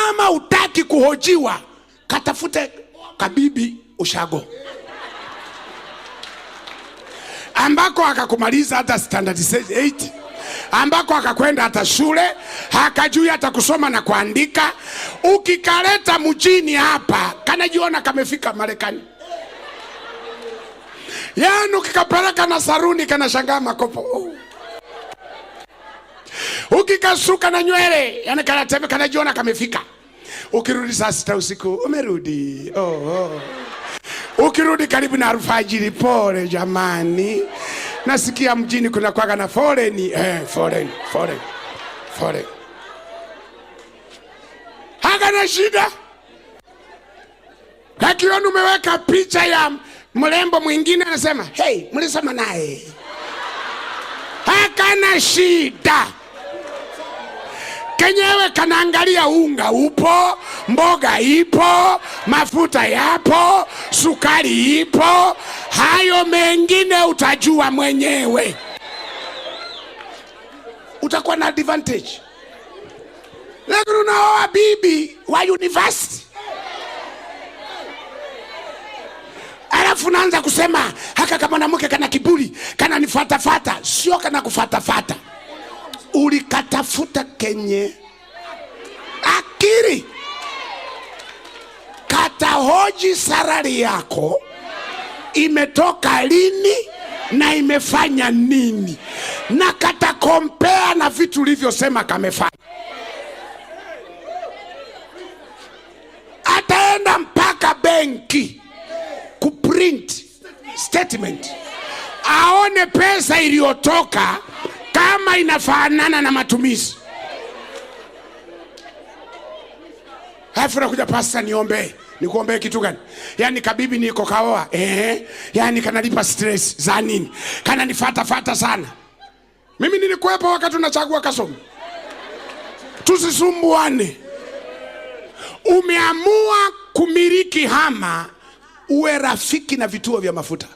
Kama utaki kuhojiwa, katafute kabibi ushago ambako akakumaliza hata standard 8, ambako akakwenda hata shule, hakajui hata kusoma na kuandika. Ukikaleta mjini hapa, kanajiona kamefika Marekani. Yani ukikapeleka na saruni, kanashangaa makopo. Ukikasuka na nywele, yani kanatebe, kanajiona kamefika. Ukirudi saa 6 usiku, umerudi. Ukirudi karibu na alfajiri, pole jamani, nasikia mjini kuna kwa na foreign. Foreign. Hakana shida. Kakiona umeweka picha ya mrembo mwingine, anasema hey, mlisema naye. Hakana shida. Kenyewe kanaangalia unga upo, mboga ipo, mafuta yapo, sukari ipo. Hayo mengine utajua mwenyewe. Utakuwa na advantage. Lakini unaoa bibi wa university, alafu naanza kusema haka kama mwanamke kana kiburi, kana nifatafata. Sio kana kufatafata, ulikatafuta kenye akili. Katahoji salari yako imetoka lini na imefanya nini, na kata compare na vitu ulivyosema kamefanya. Ataenda mpaka benki kuprint statement, aone pesa iliyotoka kama inafanana na matumizi. Hafu nakuja, pasta niombe. Nikuombe kitu gani? Yani kabibi niko kaoa. Yani kanalipa stress za nini? Kana nifata sana. Mimi nilikuwepo wakati unachagua Kasongo. Tusisumbuane. Umeamua kumiliki hama, uwe rafiki na vituo vya mafuta,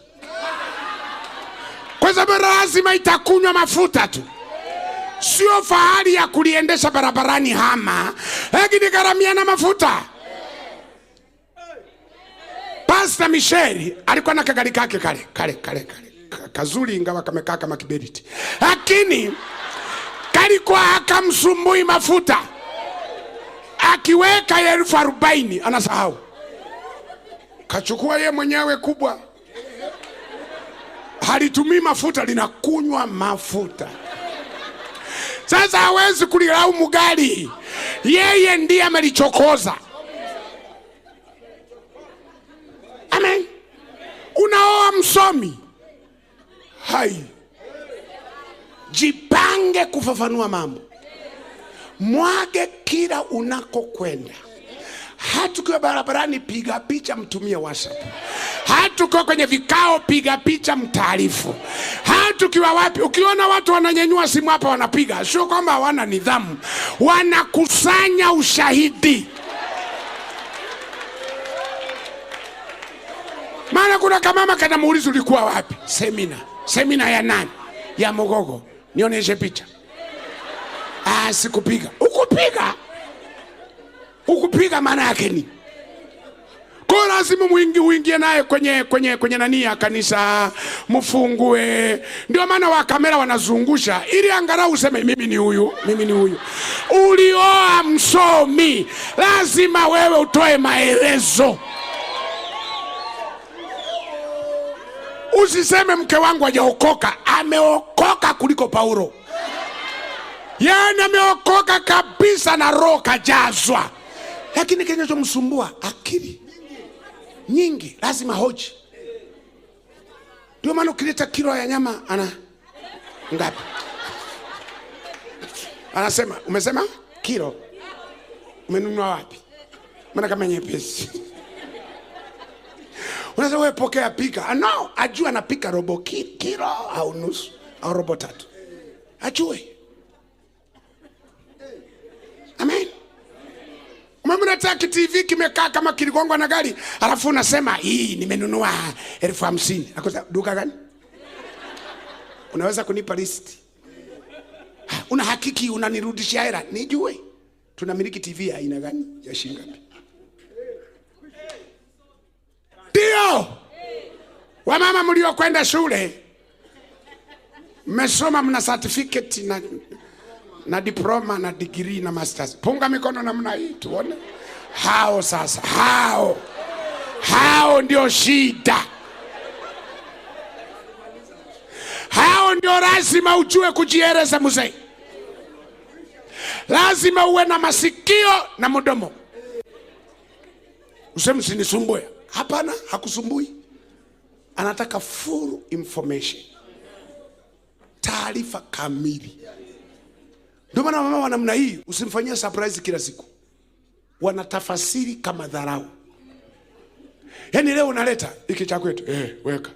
kwa sababu lazima itakunywa mafuta tu. Sio fahari ya kuliendesha barabarani hama, lakini garamia na mafuta. Pastor Michelle alikuwa na kagari kake kale kazuri, ingawa kamekaa kama kiberiti, lakini kalikuwa hakamsumbui mafuta. Akiweka 40,000 anasahau, kachukua ye mwenyewe kubwa, halitumii mafuta, linakunywa mafuta. Sasa hawezi kulilaumu gari, yeye ndiye amelichokoza. Amen. Unaoa msomi, hai, jipange kufafanua mambo. Mwage kila unako kwenda. Hatukiwa barabarani, piga picha, mtumie WhatsApp. Hatukiwa kwenye vikao, piga picha, mtaarifu. Hatukiwa wapi, ukiona watu wananyanyua simu hapa wanapiga, sio kwamba hawana nidhamu, wanakusanya ushahidi. Maana kuna kamama kana muulizo, ulikuwa wapi? Semina ya nani? Ya Mogogo. Nionyeshe picha. Sikupiga. Ukupiga maana yake ni kwa lazima uingie naye kwenye nani ya kanisa, mfungue. Ndio maana wa kamera wanazungusha ili angalau useme mimi ni huyu. Ulioa msomi, lazima wewe utoe maelezo. Usiseme mke wangu hajaokoka. Ameokoka kuliko Paulo. Yani ameokoka kabisa na roho kajazwa. Lakini kinachomsumbua akili nyingi, lazima hoji. Ndio maana ukileta kilo ya nyama ana ngapi? Anasema, umesema kilo? Umenunua wapi? Maana kama nyepesi. Unasema wewe pokea pika. No, ajua anapika robo kilo au nusu au robo 3. Ajue. Amen. Umemleta TV kimekaa kama kiligongwa na gari, alafu unasema hii nimenunua 50,000. Akosa duka gani? Unaweza kunipa list? Una hakiki unanirudishia hela? Nijue. tunamiliki TV ya aina gani? Ya shilingi ngapi? Ndio wamama mlio kwenda shule, mmesoma, mna certificate na diploma na degree na masters, punga mikono namna hii tuone. Hao sasa, hao ndio shida. Hao ndio lazima ujue kujieleza mzee. Lazima uwe na masikio na mdomo. Useme usinisumbue. Hapana, hakusumbui. Anataka full information, taarifa kamili. Ndio maana mama wa namna hii usimfanyie surprise kila siku. Wanatafasiri kama dharau. Yaani leo unaleta hiki cha kwetu, weka.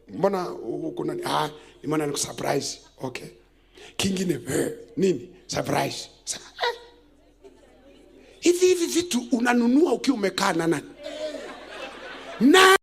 Mbona kuna ni maana ni surprise. Okay. Kingine nini? Surprise. Hivi vitu unanunua ukiwa umekaa na nani? Na